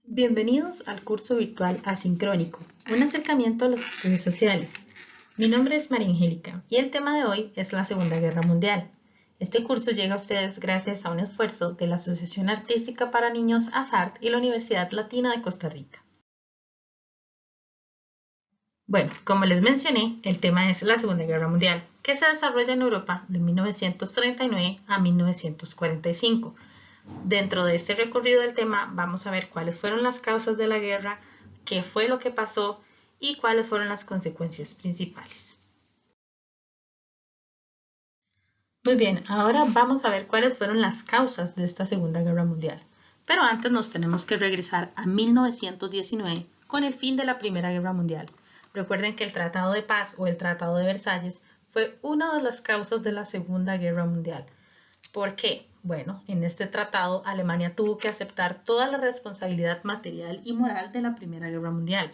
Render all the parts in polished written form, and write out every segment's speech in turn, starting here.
Bienvenidos al curso virtual asincrónico, un acercamiento a los estudios sociales. Mi nombre es María Angélica y el tema de hoy es la Segunda Guerra Mundial. Este curso llega a ustedes gracias a un esfuerzo de la Asociación Artística para Niños ASART y la Universidad Latina de Costa Rica. Bueno, como les mencioné, el tema es la Segunda Guerra Mundial, que se desarrolla en Europa de 1939 a 1945. Dentro de este recorrido del tema vamos a ver cuáles fueron las causas de la guerra, qué fue lo que pasó y cuáles fueron las consecuencias principales. Muy bien, ahora vamos a ver cuáles fueron las causas de esta Segunda Guerra Mundial. Pero antes nos tenemos que regresar a 1919 con el fin de la Primera Guerra Mundial. Recuerden que el Tratado de Paz o el Tratado de Versalles fue una de las causas de la Segunda Guerra Mundial. ¿Por qué? Bueno, en este tratado Alemania tuvo que aceptar toda la responsabilidad material y moral de la Primera Guerra Mundial.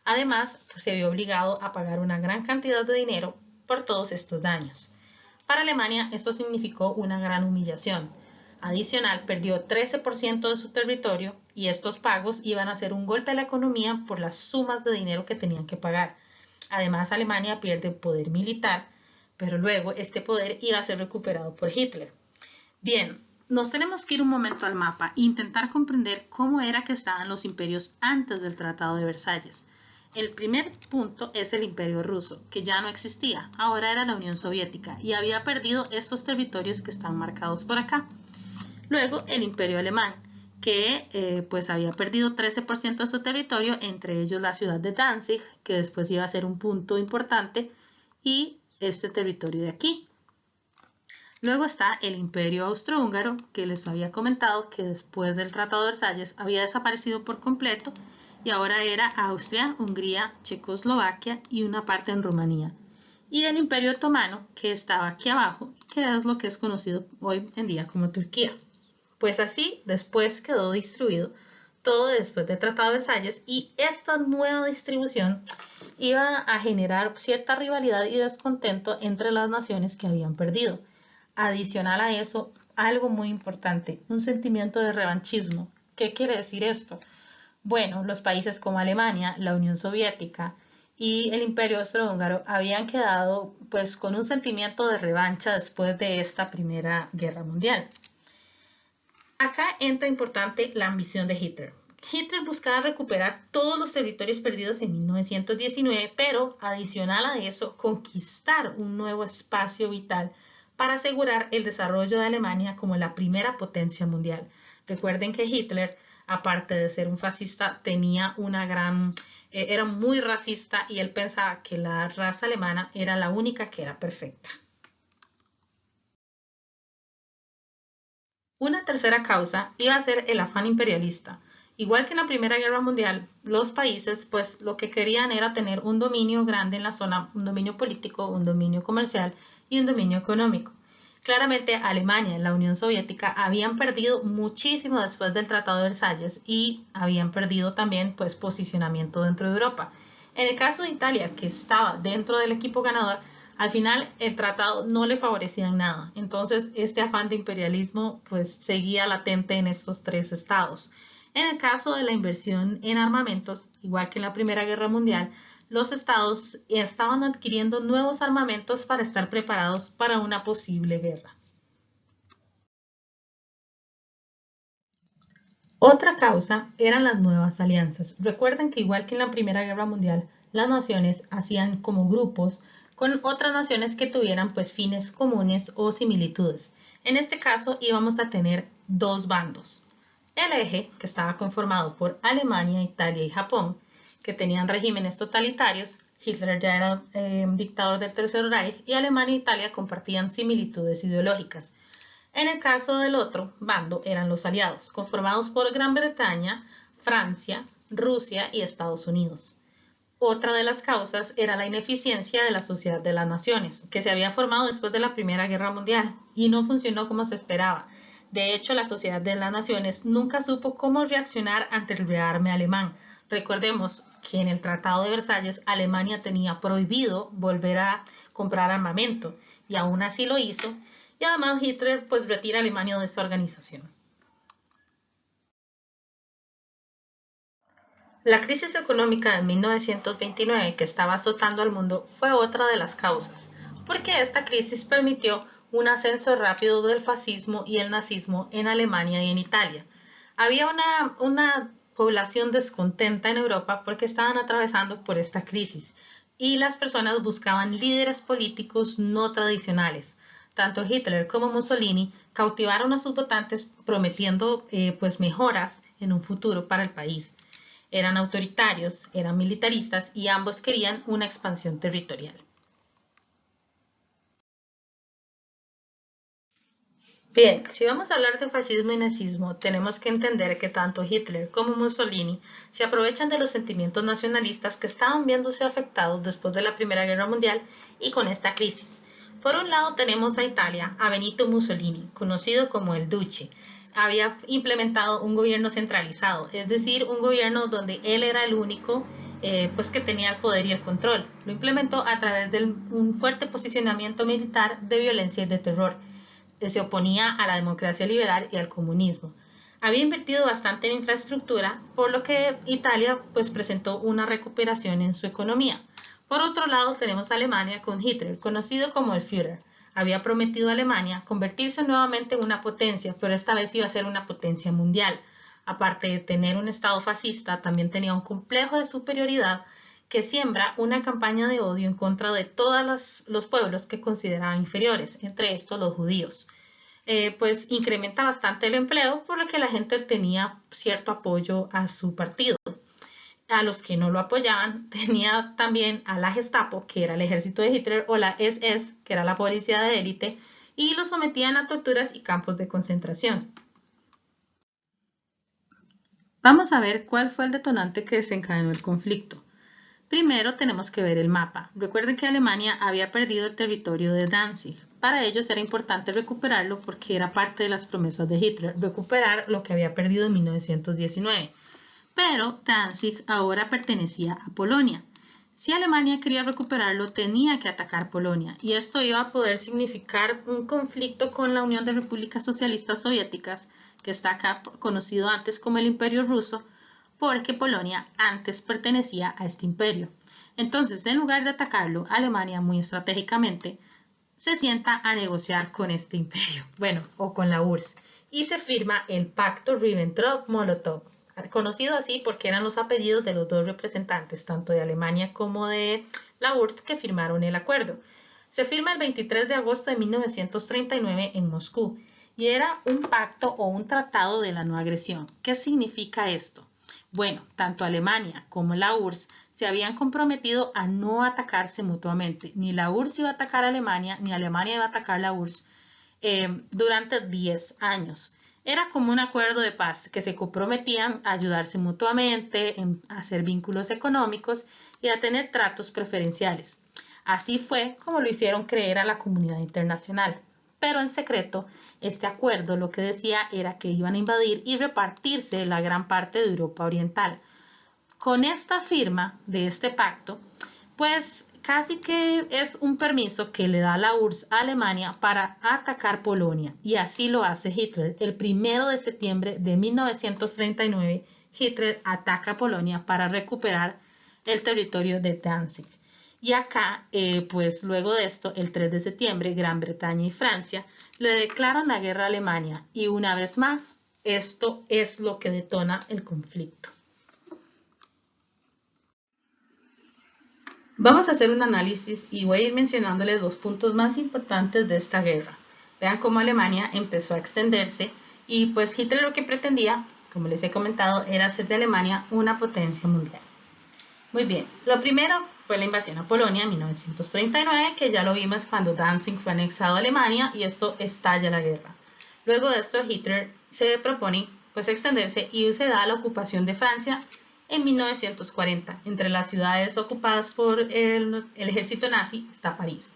Además, se vio obligado a pagar una gran cantidad de dinero por todos estos daños. Para Alemania esto significó una gran humillación. Adicional, perdió 13% de su territorio y estos pagos iban a ser un golpe a la economía por las sumas de dinero que tenían que pagar. Además, Alemania pierde poder militar, pero luego este poder iba a ser recuperado por Hitler. Bien, nos tenemos que ir un momento al mapa e intentar comprender cómo era que estaban los imperios antes del Tratado de Versalles. El primer punto es el Imperio Ruso, que ya no existía, ahora era la Unión Soviética y había perdido estos territorios que están marcados por acá. Luego el Imperio Alemán, que pues había perdido 13% de su territorio, entre ellos la ciudad de Danzig, que después iba a ser un punto importante, y este territorio de aquí. Luego está el Imperio Austrohúngaro, que les había comentado que después del Tratado de Versalles había desaparecido por completo y ahora era Austria, Hungría, Checoslovaquia y una parte en Rumanía. Y el Imperio Otomano, que estaba aquí abajo, que es lo que es conocido hoy en día como Turquía. Pues así, después quedó distribuido todo después del Tratado de Versalles y esta nueva distribución iba a generar cierta rivalidad y descontento entre las naciones que habían perdido. Adicional a eso, algo muy importante, un sentimiento de revanchismo. ¿Qué quiere decir esto? Bueno, los países como Alemania, la Unión Soviética y el Imperio Austrohúngaro habían quedado pues con un sentimiento de revancha después de esta Primera Guerra Mundial. Acá entra importante la ambición de Hitler. Hitler buscaba recuperar todos los territorios perdidos en 1919, pero adicional a eso, conquistar un nuevo espacio vital para asegurar el desarrollo de Alemania como la primera potencia mundial. Recuerden que Hitler, aparte de ser un fascista, tenía era muy racista y él pensaba que la raza alemana era la única que era perfecta. Una tercera causa iba a ser el afán imperialista. Igual que en la Primera Guerra Mundial, los países pues lo que querían era tener un dominio grande en la zona, un dominio político, un dominio comercial y un dominio económico. Claramente Alemania y la Unión Soviética habían perdido muchísimo después del Tratado de Versalles y habían perdido también pues posicionamiento dentro de Europa. En el caso de Italia, que estaba dentro del equipo ganador, al final el tratado no le favorecía en nada. Entonces este afán de imperialismo pues seguía latente en estos tres estados. En el caso de la inversión en armamentos, igual que en la Primera Guerra Mundial, los estados estaban adquiriendo nuevos armamentos para estar preparados para una posible guerra. Otra causa eran las nuevas alianzas. Recuerden que igual que en la Primera Guerra Mundial, las naciones hacían como grupos con otras naciones que tuvieran pues fines comunes o similitudes. En este caso íbamos a tener dos bandos. El eje, que estaba conformado por Alemania, Italia y Japón, que tenían regímenes totalitarios. Hitler ya era dictador del Tercer Reich y Alemania e Italia compartían similitudes ideológicas. En el caso del otro bando eran los aliados, conformados por Gran Bretaña, Francia, Rusia y Estados Unidos. Otra de las causas era la ineficiencia de la Sociedad de las Naciones, que se había formado después de la Primera Guerra Mundial y no funcionó como se esperaba. De hecho, la Sociedad de las Naciones nunca supo cómo reaccionar ante el rearme alemán. Recordemos que en el Tratado de Versalles Alemania tenía prohibido volver a comprar armamento y aún así lo hizo, y además Hitler pues retira a Alemania de esta organización. La crisis económica de 1929 que estaba azotando al mundo fue otra de las causas, porque esta crisis permitió un ascenso rápido del fascismo y el nazismo en Alemania y en Italia. Había una población descontenta en Europa porque estaban atravesando por esta crisis y las personas buscaban líderes políticos no tradicionales. Tanto Hitler como Mussolini cautivaron a sus votantes prometiendo pues mejoras en un futuro para el país. Eran autoritarios, eran militaristas y ambos querían una expansión territorial. Bien, si vamos a hablar de fascismo y nazismo, tenemos que entender que tanto Hitler como Mussolini se aprovechan de los sentimientos nacionalistas que estaban viéndose afectados después de la Primera Guerra Mundial y con esta crisis. Por un lado tenemos a Italia, a Benito Mussolini, conocido como el Duce. Había implementado un gobierno centralizado, es decir, un gobierno donde él era el único pues que tenía el poder y el control. Lo implementó a través de un fuerte posicionamiento militar de violencia y de terror. Se oponía a la democracia liberal y al comunismo. Había invertido bastante en infraestructura, por lo que Italia pues presentó una recuperación en su economía. Por otro lado, tenemos a Alemania con Hitler, conocido como el Führer. Había prometido a Alemania convertirse nuevamente en una potencia, pero esta vez iba a ser una potencia mundial. Aparte de tener un estado fascista, también tenía un complejo de superioridad que siembra una campaña de odio en contra de todos los pueblos que consideraba inferiores, entre estos los judíos. Pues incrementa bastante el empleo, por lo que la gente tenía cierto apoyo a su partido. A los que no lo apoyaban tenía también a la Gestapo, que era el ejército de Hitler, o la SS, que era la policía de élite, y los sometían a torturas y campos de concentración. Vamos a ver cuál fue el detonante que desencadenó el conflicto. Primero tenemos que ver el mapa. Recuerden que Alemania había perdido el territorio de Danzig. Para ellos era importante recuperarlo porque era parte de las promesas de Hitler, recuperar lo que había perdido en 1919. Pero Danzig ahora pertenecía a Polonia. Si Alemania quería recuperarlo, tenía que atacar Polonia, y esto iba a poder significar un conflicto con la Unión de Repúblicas Socialistas Soviéticas, que está acá conocido antes como el Imperio Ruso, porque Polonia antes pertenecía a este imperio. Entonces, en lugar de atacarlo, Alemania muy estratégicamente se sienta a negociar con este imperio, bueno, o con la URSS, y se firma el Pacto Ribbentrop-Molotov, conocido así porque eran los apellidos de los dos representantes, tanto de Alemania como de la URSS, que firmaron el acuerdo. Se firma el 23 de agosto de 1939 en Moscú, y era un pacto o un tratado de la no agresión. ¿Qué significa esto? Bueno, tanto Alemania como la URSS se habían comprometido a no atacarse mutuamente. Ni la URSS iba a atacar a Alemania, ni Alemania iba a atacar a la URSS durante 10 años. Era como un acuerdo de paz que se comprometían a ayudarse mutuamente, a hacer vínculos económicos y a tener tratos preferenciales. Así fue como lo hicieron creer a la comunidad internacional. Pero en secreto, este acuerdo lo que decía era que iban a invadir y repartirse la gran parte de Europa Oriental. Con esta firma de este pacto, pues casi que es un permiso que le da la URSS a Alemania para atacar Polonia, y así lo hace Hitler. El 1 de septiembre de 1939, Hitler ataca Polonia para recuperar el territorio de Danzig. Y acá, pues luego de esto, el 3 de septiembre, Gran Bretaña y Francia le declaran la guerra a Alemania, y una vez más, esto es lo que detona el conflicto. Vamos a hacer un análisis y voy a ir mencionándoles los puntos más importantes de esta guerra. Vean cómo Alemania empezó a extenderse y pues Hitler lo que pretendía, como les he comentado, era hacer de Alemania una potencia mundial. Muy bien, lo primero fue la invasión a Polonia en 1939, que ya lo vimos cuando Danzig fue anexado a Alemania y esto estalla la guerra. Luego de esto Hitler se propone pues extenderse y se da la ocupación de Francia en 1940. Entre las ciudades ocupadas por el ejército nazi está París.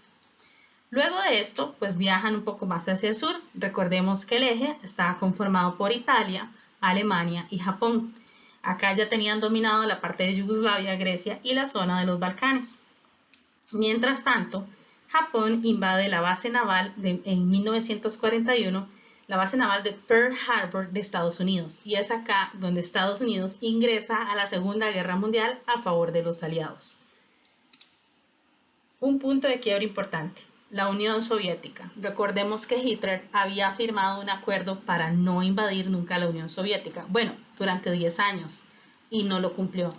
Luego de esto, pues viajan un poco más hacia el sur. Recordemos que el eje estaba conformado por Italia, Alemania y Japón. Acá ya tenían dominado la parte de Yugoslavia, Grecia y la zona de los Balcanes. Mientras tanto, Japón invade la base naval en 1941 la base naval de Pearl Harbor de Estados Unidos, y es acá donde Estados Unidos ingresa a la Segunda Guerra Mundial a favor de los aliados. Un punto de quiebre importante, la Unión Soviética. Recordemos que Hitler había firmado un acuerdo para no invadir nunca la Unión Soviética, bueno, durante 10 años, y no lo cumplió.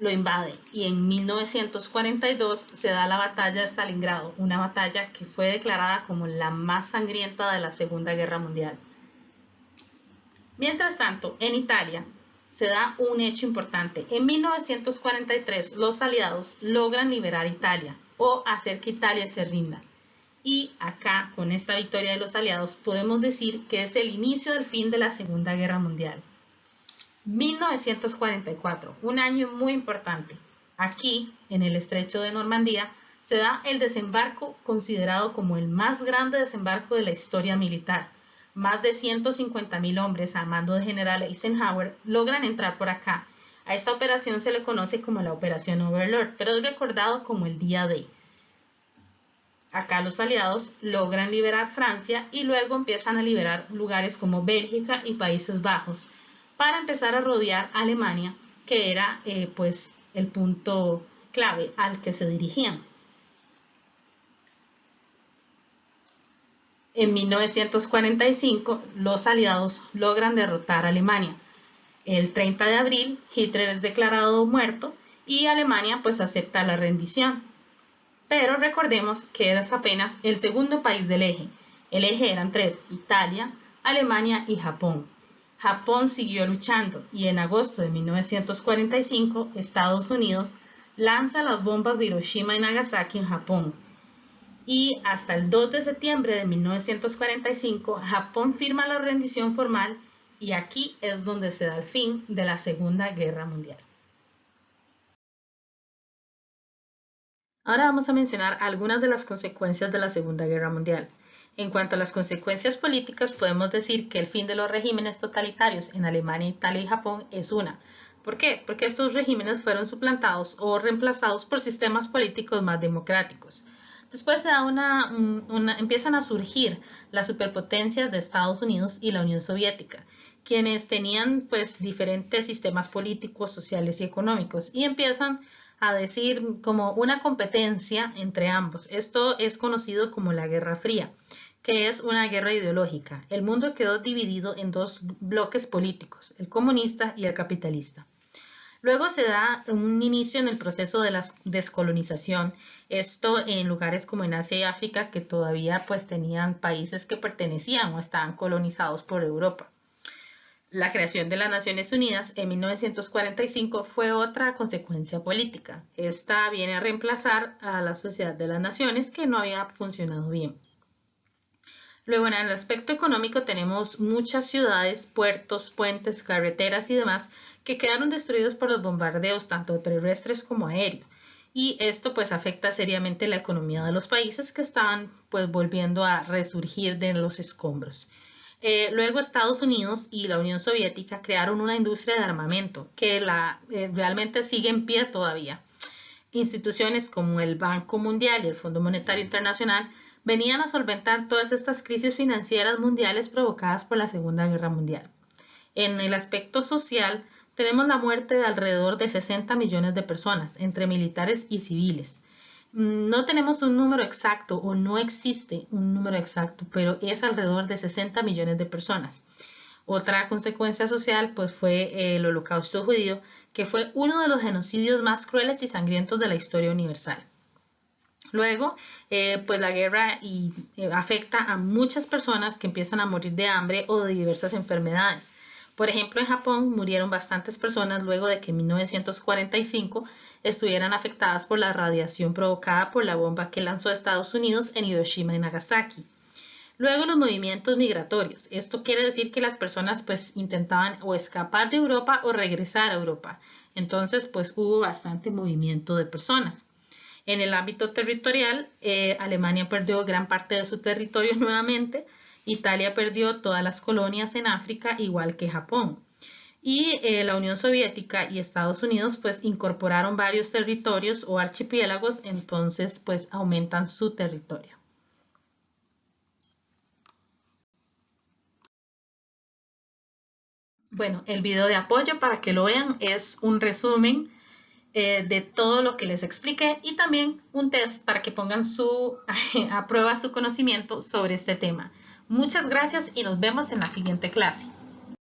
Lo invade y en 1942 se da la batalla de Stalingrado, una batalla que fue declarada como la más sangrienta de la Segunda Guerra Mundial. Mientras tanto, en Italia se da un hecho importante. En 1943 los aliados logran liberar Italia o hacer que Italia se rinda. Y acá, con esta victoria de los aliados, podemos decir que es el inicio del fin de la Segunda Guerra Mundial. 1944, un año muy importante. Aquí, en el estrecho de Normandía, se da el desembarco considerado como el más grande desembarco de la historia militar. Más de 150.000 hombres a mando del general Eisenhower logran entrar por acá. A esta operación se le conoce como la Operación Overlord, pero es recordado como el Día D. Acá los aliados logran liberar Francia y luego empiezan a liberar lugares como Bélgica y Países Bajos, para empezar a rodear a Alemania, que era pues el punto clave al que se dirigían. En 1945, los aliados logran derrotar a Alemania. El 30 de abril, Hitler es declarado muerto y Alemania pues acepta la rendición. Pero recordemos que es apenas el segundo país del eje. El eje eran tres: Italia, Alemania y Japón. Japón siguió luchando y en agosto de 1945 Estados Unidos lanza las bombas de Hiroshima y Nagasaki en Japón. Y hasta el 2 de septiembre de 1945 Japón firma la rendición formal y aquí es donde se da el fin de la Segunda Guerra Mundial. Ahora vamos a mencionar algunas de las consecuencias de la Segunda Guerra Mundial. En cuanto a las consecuencias políticas, podemos decir que el fin de los regímenes totalitarios en Alemania, Italia y Japón es una. ¿Por qué? Porque estos regímenes fueron suplantados o reemplazados por sistemas políticos más democráticos. Después se da empiezan a surgir las superpotencias de Estados Unidos y la Unión Soviética, quienes tenían pues diferentes sistemas políticos, sociales y económicos, y empiezan a decir como una competencia entre ambos. Esto es conocido como la Guerra Fría, que es una guerra ideológica. El mundo quedó dividido en dos bloques políticos, el comunista y el capitalista. Luego se da un inicio en el proceso de la descolonización, esto en lugares como en Asia y África que todavía pues tenían países que pertenecían o estaban colonizados por Europa. La creación de las Naciones Unidas en 1945 fue otra consecuencia política. Esta viene a reemplazar a la Sociedad de las Naciones que no había funcionado bien. Luego, en el aspecto económico tenemos muchas ciudades, puertos, puentes, carreteras y demás que quedaron destruidos por los bombardeos tanto terrestres como aéreos. Y esto pues afecta seriamente la economía de los países que estaban pues volviendo a resurgir de los escombros. Luego Estados Unidos y la Unión Soviética crearon una industria de armamento que realmente sigue en pie todavía. Instituciones como el Banco Mundial y el Fondo Monetario Internacional venían a solventar todas estas crisis financieras mundiales provocadas por la Segunda Guerra Mundial. En el aspecto social, tenemos la muerte de alrededor de 60 millones de personas, entre militares y civiles. No tenemos un número exacto o no existe un número exacto, pero es alrededor de 60 millones de personas. Otra consecuencia social pues fue el Holocausto judío, que fue uno de los genocidios más crueles y sangrientos de la historia universal. Luego, pues la guerra afecta a muchas personas que empiezan a morir de hambre o de diversas enfermedades. Por ejemplo, en Japón murieron bastantes personas luego de que en 1945 estuvieran afectadas por la radiación provocada por la bomba que lanzó Estados Unidos en Hiroshima y Nagasaki. Luego los movimientos migratorios. Esto quiere decir que las personas pues intentaban o escapar de Europa o regresar a Europa. Entonces pues hubo bastante movimiento de personas. En el ámbito territorial, Alemania perdió gran parte de su territorio nuevamente. Italia perdió todas las colonias en África, igual que Japón. Y la Unión Soviética y Estados Unidos pues incorporaron varios territorios o archipiélagos, entonces pues aumentan su territorio. Bueno, el video de apoyo para que lo vean es un resumen de todo lo que les expliqué y también un test para que pongan a prueba su conocimiento sobre este tema. Muchas gracias y nos vemos en la siguiente clase.